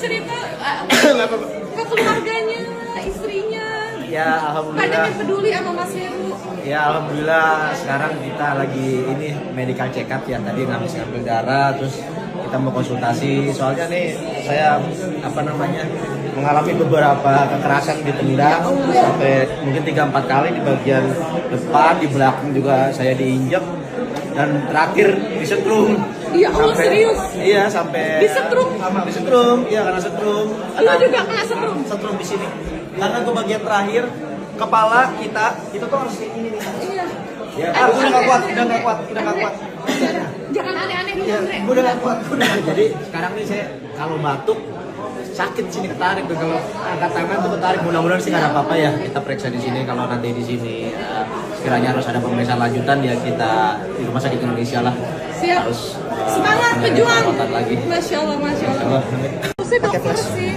cerita ke keluarganya, istrinya. Ya, alhamdulillah. Banyak yang peduli sama Mas Heru. Ya, alhamdulillah sekarang kita lagi ini medical check up ya. Tadi ngambil darah, terus kita mau konsultasi. Soalnya nih saya mengalami beberapa kekerasan di tendang sampai mungkin 3-4 kali di bagian depan, di belakang juga saya diinjak dan terakhir disetrum. Iya, Allah serius? Iya, sampai disetrum. Iya, karena setrum. Lu juga kena setrum? Setrum di sini. Karena ke bagian terakhir kepala kita itu tuh harus ini nih. Iya. Ya, udah nggak kuat. Jangan aneh-aneh dulu, Ya, Andre. udah nggak kuat. Jadi sekarang nih saya kalau batuk sakit sini ketarik tuh, kalau angkat tangan tuh ketarik. Mudah-mudahan sih nggak ada apa-apa ya. Kita periksa di sini, kalau nanti di sini sekiranya harus ada pemeriksaan lanjutan ya kita di rumah sakit Indonesia lah. Siap. Harus Semangat pejuang. perawatan lagi. Masya Allah. Si dokter sih.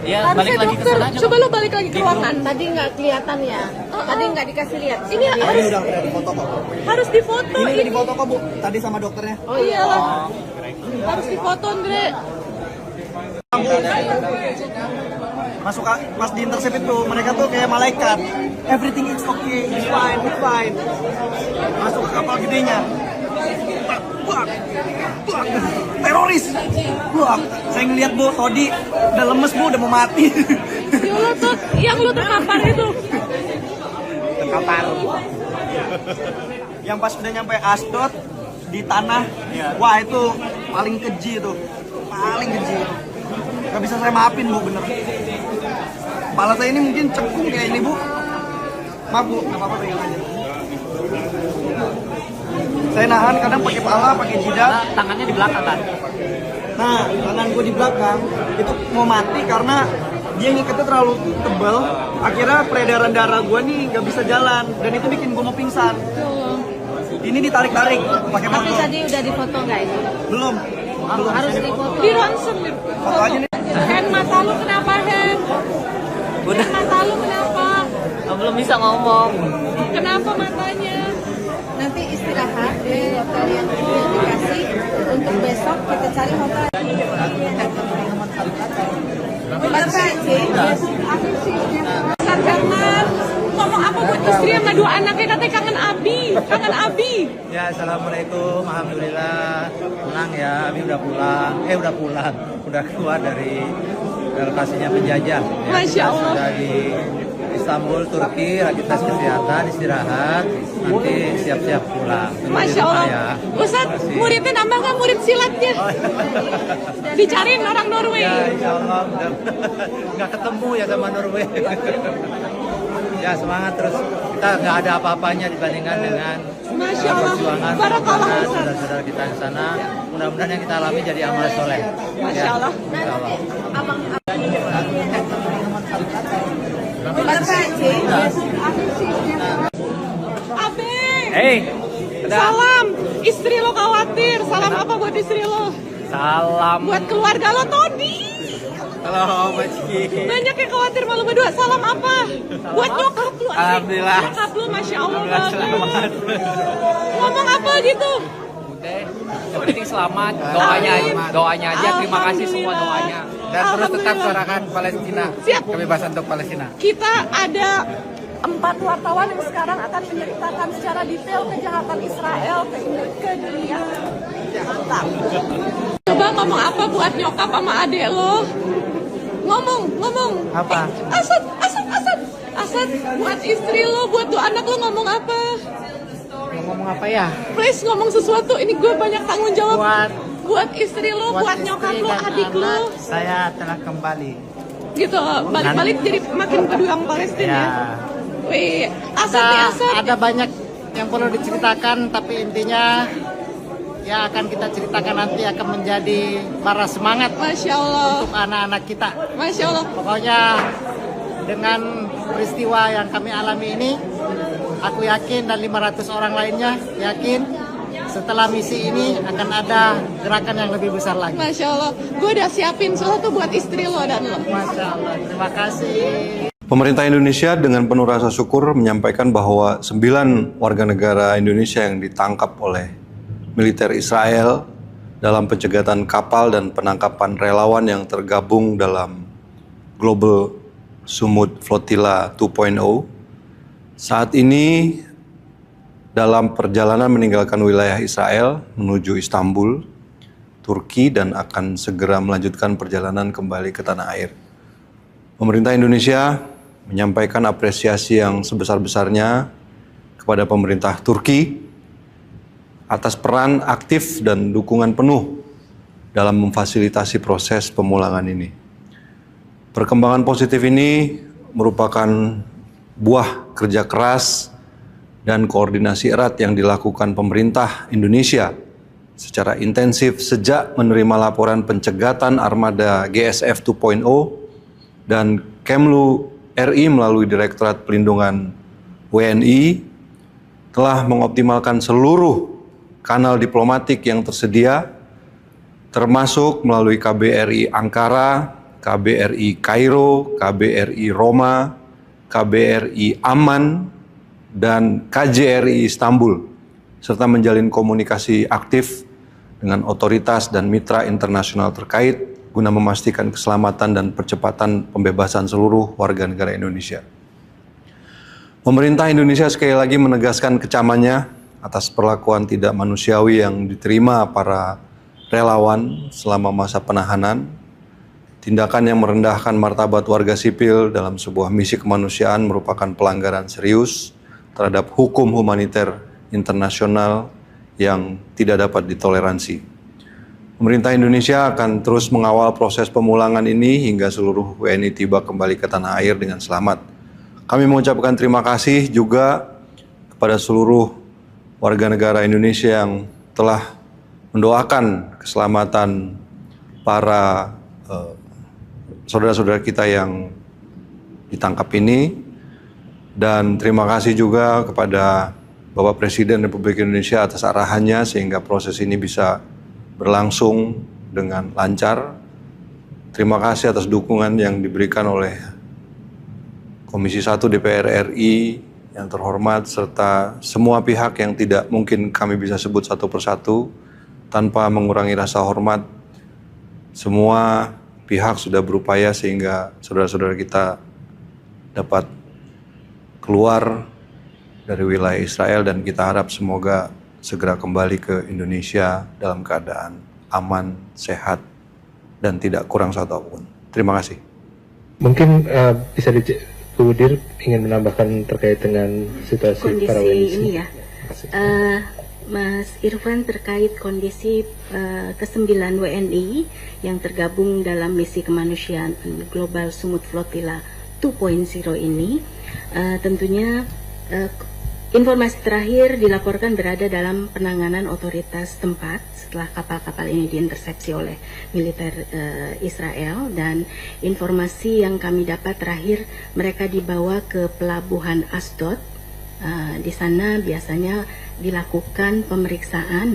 Ya, Harusnya balik lagi ke dokter. sana aja. Coba lu balik lagi ke ruangan. Tadi nggak kelihatan ya. Tadi nggak dikasih lihat. Ini harus Udah difoto kok. harus difoto. Ini udah Ini. difoto kok, Bu. Tadi sama dokternya. Oh iyalah. Harus difoto, Andre. Masuk pas di intercept itu mereka tuh kayak malaikat. Everything is okay, it's fine. Masuk ke kapal gedenya. Buak. Teroris. Buak. Saya ngeliat, Bu, Todi udah lemes, Bu, udah mau mati. Ya Allah tuh, yang lu terkapar itu. Terkapar. Yang pas udah nyampe Asdod di tanah, wah itu paling keji itu. Paling keji. Gak bisa saya maafin, Bu, bener. Kepala saya ini mungkin cekung kayak ini, Bu. Maaf, Bu, gak apa-apa, pegang aja. Saya nahan kadang pakai pala, pakai jidat. Tangannya di belakang kan? Nah, tangan gue di belakang itu mau mati karena dia ngikatnya terlalu tebal. Akhirnya peredaran darah gue nih nggak bisa jalan dan itu bikin gue mau pingsan. Ini ditarik-tarik pakai Tapi motor. tadi udah difoto nggak itu? Belum. Harus difoto. Di ronsen. Foto aja nih. Hen, mata lu kenapa, Hen? Udah. Mata lu kenapa? Belum bisa ngomong. Kenapa matanya? Nanti istirahat di hotel yang dikasih. Untuk besok kita cari hotel. Berapa sih? Jangan ngomong apa buat istri sama 2 anaknya, katanya kangen Abi. Ya, assalamualaikum, alhamdulillah pulang ya, Abi udah pulang, udah keluar dari lokasinya penjajah. Ya, Masya kita Allah. sudah di Istanbul, Turki, lagi tes kesehatan, istirahat, nanti siap-siap pulang. Tunggu di Masya rumah Allah. ya. Ustadz, Terima kasih. muridnya nambah nggak murid silatnya? Dicariin orang Norway. Ya, insya Allah nggak ketemu ya sama Norway. Ya, semangat terus. Kita nggak ada apa-apanya dibandingkan dengan Masya Allah. perjuangan Barakallah, Ustaz. saudara-saudara kita di sana. Mudah-mudahan yang kita alami jadi amal soleh. Masya Ya, Allah. insya Allah. Berapa sih? Abe. Hey, Salam. Istri lo khawatir. Salam apa buat istri lo? salam. Buat keluarga lo, Todi. Halo, Mbak Ciki. Banyak yang khawatir malu berdua. Salam apa? Buat nyokap lu. Alhamdulillah. Nyokap lu, Masya Allah Alhamdulillah, banget. selamat. Ngomong apa gitu? Udah, yang penting selamat. Doanya aja. Terima kasih semua doanya. Dan terus tetap suarakan Palestina. Siap. Kebebasan untuk Palestina. Kita ada 4 wartawan yang sekarang akan menceritakan secara detail kejahatan Israel ke dunia. Mantap. Coba ngomong apa buat nyokap sama adek lo? Ngomong. Apa? Asad, buat istri lo, buat 2 anak lo ngomong apa? Ngomong apa ya? Please ngomong sesuatu, ini gue banyak tanggung jawab. Buat istri lo, buat nyokap lo, adik lo. Saya telah kembali. Gitu, balik-balik jadi makin pejuang Palestina ya. Wih, Asad. Ada banyak yang perlu diceritakan, tapi intinya ya akan kita ceritakan nanti akan menjadi para semangat Masya Allah. untuk anak-anak kita. Masya Allah. Pokoknya dengan peristiwa yang kami alami ini, aku yakin dan 500 orang lainnya yakin setelah misi ini akan ada gerakan yang lebih besar lagi. Masya Allah. Gue udah siapin sesuatu buat istri lo dan lo. Masya Allah, terima kasih. Pemerintah Indonesia dengan penuh rasa syukur menyampaikan bahwa 9 warga negara Indonesia yang ditangkap oleh militer Israel dalam pencegatan kapal dan penangkapan relawan yang tergabung dalam Global Sumut Flotilla 2.0. Saat ini dalam perjalanan meninggalkan wilayah Israel menuju Istanbul, Turki, dan akan segera melanjutkan perjalanan kembali ke tanah air. Pemerintah Indonesia menyampaikan apresiasi yang sebesar-besarnya kepada pemerintah Turki atas peran aktif dan dukungan penuh dalam memfasilitasi proses pemulangan ini. Perkembangan positif ini merupakan buah kerja keras dan koordinasi erat yang dilakukan pemerintah Indonesia secara intensif sejak menerima laporan pencegatan armada GSF 2.0 dan Kemlu RI melalui Direktorat Pelindungan WNI telah mengoptimalkan seluruh kanal diplomatik yang tersedia, termasuk melalui KBRI Ankara, KBRI Kairo, KBRI Roma, KBRI Amman, dan KJRI Istanbul, serta menjalin komunikasi aktif dengan otoritas dan mitra internasional terkait guna memastikan keselamatan dan percepatan pembebasan seluruh warga negara Indonesia. Pemerintah Indonesia sekali lagi menegaskan kecamannya atas perlakuan tidak manusiawi yang diterima para relawan selama masa penahanan. Tindakan yang merendahkan martabat warga sipil dalam sebuah misi kemanusiaan merupakan pelanggaran serius terhadap hukum humaniter internasional yang tidak dapat ditoleransi. Pemerintah Indonesia akan terus mengawal proses pemulangan ini hingga seluruh WNI tiba kembali ke tanah air dengan selamat. Kami mengucapkan terima kasih juga kepada seluruh warga negara Indonesia yang telah mendoakan keselamatan para saudara-saudara kita yang ditangkap ini, dan terima kasih juga kepada Bapak Presiden Republik Indonesia atas arahannya sehingga proses ini bisa berlangsung dengan lancar. Terima kasih atas dukungan yang diberikan oleh Komisi 1 DPR RI yang terhormat, serta semua pihak yang tidak mungkin kami bisa sebut satu persatu. Tanpa mengurangi rasa hormat, semua pihak sudah berupaya sehingga saudara-saudara kita dapat keluar dari wilayah Israel, dan kita harap semoga segera kembali ke Indonesia dalam keadaan aman, sehat, dan tidak kurang satu apapun. Terima kasih. Mungkin bisa Bu Dir ingin menambahkan terkait dengan situasi para WNI ini ya, Mas Irfan, terkait kondisi ke-9 WNI yang tergabung dalam misi kemanusiaan Global Sumut Flotilla 2.0 ini, tentunya informasi terakhir dilaporkan berada dalam penanganan otoritas tempat setelah kapal-kapal ini diintersepsi oleh militer Israel, dan informasi yang kami dapat terakhir mereka dibawa ke pelabuhan Asdod. Di sana biasanya dilakukan pemeriksaan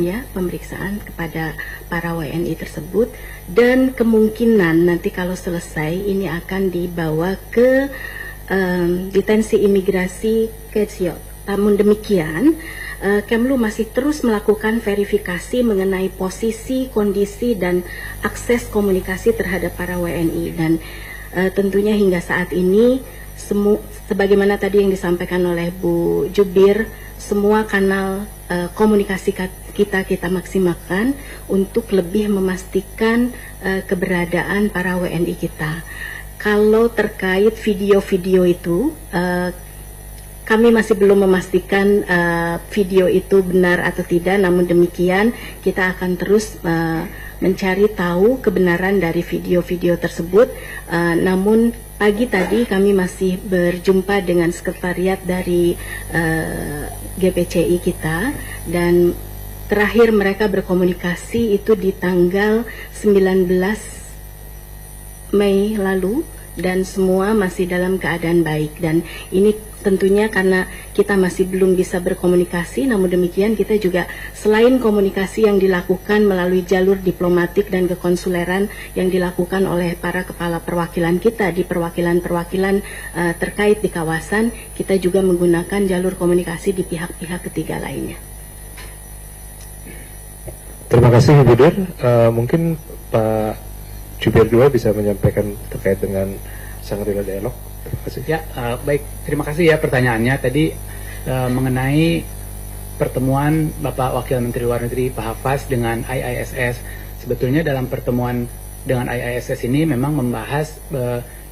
kepada para WNI tersebut, dan kemungkinan nanti kalau selesai ini akan dibawa ke detensi imigrasi Keziot. Namun demikian, Kemlu masih terus melakukan verifikasi mengenai posisi, kondisi, dan akses komunikasi terhadap para WNI, dan tentunya hingga saat ini sebagaimana tadi yang disampaikan oleh Bu Jubir, semua kanal komunikasi kita maksimalkan untuk lebih memastikan keberadaan para WNI kita. Kalau terkait video-video itu, kami masih belum memastikan video itu benar atau tidak, namun demikian kita akan terus mencari tahu kebenaran dari video-video tersebut. Namun pagi tadi kami masih berjumpa dengan sekretariat dari GPCI kita, dan terakhir mereka berkomunikasi itu di tanggal 19 Mei lalu, dan semua masih dalam keadaan baik. Dan ini tentunya karena kita masih belum bisa berkomunikasi, namun demikian kita juga selain komunikasi yang dilakukan melalui jalur diplomatik dan kekonsuleran yang dilakukan oleh para kepala perwakilan kita di perwakilan-perwakilan terkait di kawasan, kita juga menggunakan jalur komunikasi di pihak-pihak ketiga lainnya. Terima kasih Bu Dir. Mungkin Pak Jubir II bisa menyampaikan terkait dengan Shangri-La Dialog. Terima kasih. Ya, baik. Terima kasih ya pertanyaannya tadi mengenai pertemuan Bapak Wakil Menteri Luar Negeri Pak Hafaz dengan IISS. Sebetulnya dalam pertemuan dengan IISS ini memang membahas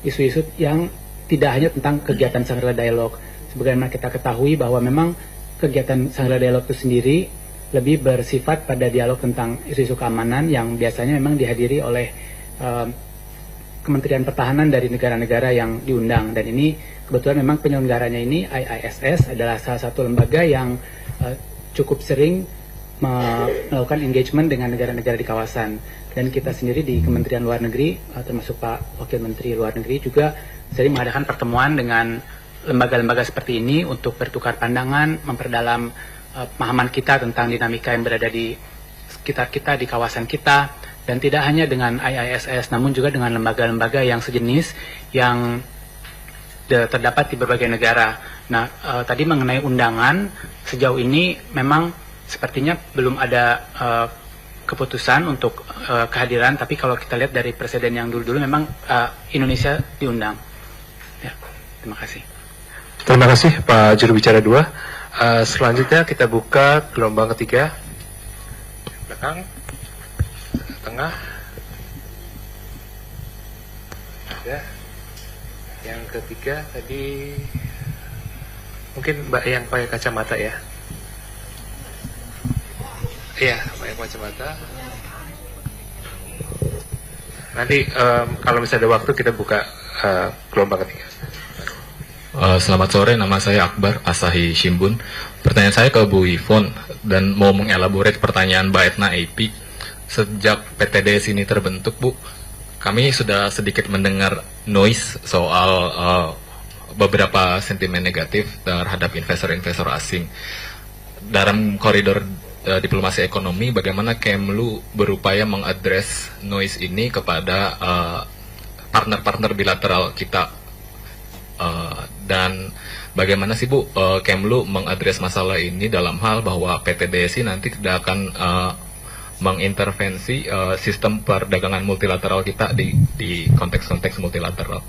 isu-isu yang tidak hanya tentang kegiatan Shangri-La Dialog. Sebagaimana kita ketahui bahwa memang kegiatan Shangri-La Dialog itu sendiri lebih bersifat pada dialog tentang isu-isu keamanan yang biasanya memang dihadiri oleh Kementerian Pertahanan dari negara-negara yang diundang. Dan ini kebetulan memang penyelenggaranya ini IISS adalah salah satu lembaga yang cukup sering melakukan engagement dengan negara-negara di kawasan. Dan kita sendiri di Kementerian Luar Negeri, termasuk Pak Wakil Menteri Luar Negeri juga sering mengadakan pertemuan dengan lembaga-lembaga seperti ini untuk bertukar pandangan, memperdalam pemahaman kita tentang dinamika yang berada di sekitar kita, di kawasan kita, dan tidak hanya dengan IISS, namun juga dengan lembaga-lembaga yang sejenis yang terdapat di berbagai negara. Nah, tadi mengenai undangan, sejauh ini memang sepertinya belum ada keputusan untuk kehadiran, tapi kalau kita lihat dari presiden yang dulu-dulu memang Indonesia diundang. Ya, terima kasih. Terima kasih Pak Juru Bicara II. Selanjutnya kita buka gelombang ketiga. Belakang, tengah. Ada. Yang ketiga tadi mungkin Mbak yang pakai kacamata ya. Iya, pakai kacamata. Nanti kalau misalnya ada waktu kita buka gelombang ketiga. Selamat sore, nama saya Akbar Asahi Shimbun. Pertanyaan saya ke Bu Yvonne dan mau mengelaborate pertanyaan Mbak Etna AP. Sejak PTDS ini terbentuk, Bu, kami sudah sedikit mendengar noise soal beberapa sentimen negatif terhadap investor-investor asing. Dalam koridor diplomasi ekonomi, bagaimana Kemlu berupaya mengadres noise ini kepada partner-partner bilateral kita? Dan bagaimana sih Bu Kemlu mengadres masalah ini dalam hal bahwa PTDSI nanti tidak akan mengintervensi sistem perdagangan multilateral kita di konteks-konteks multilateral?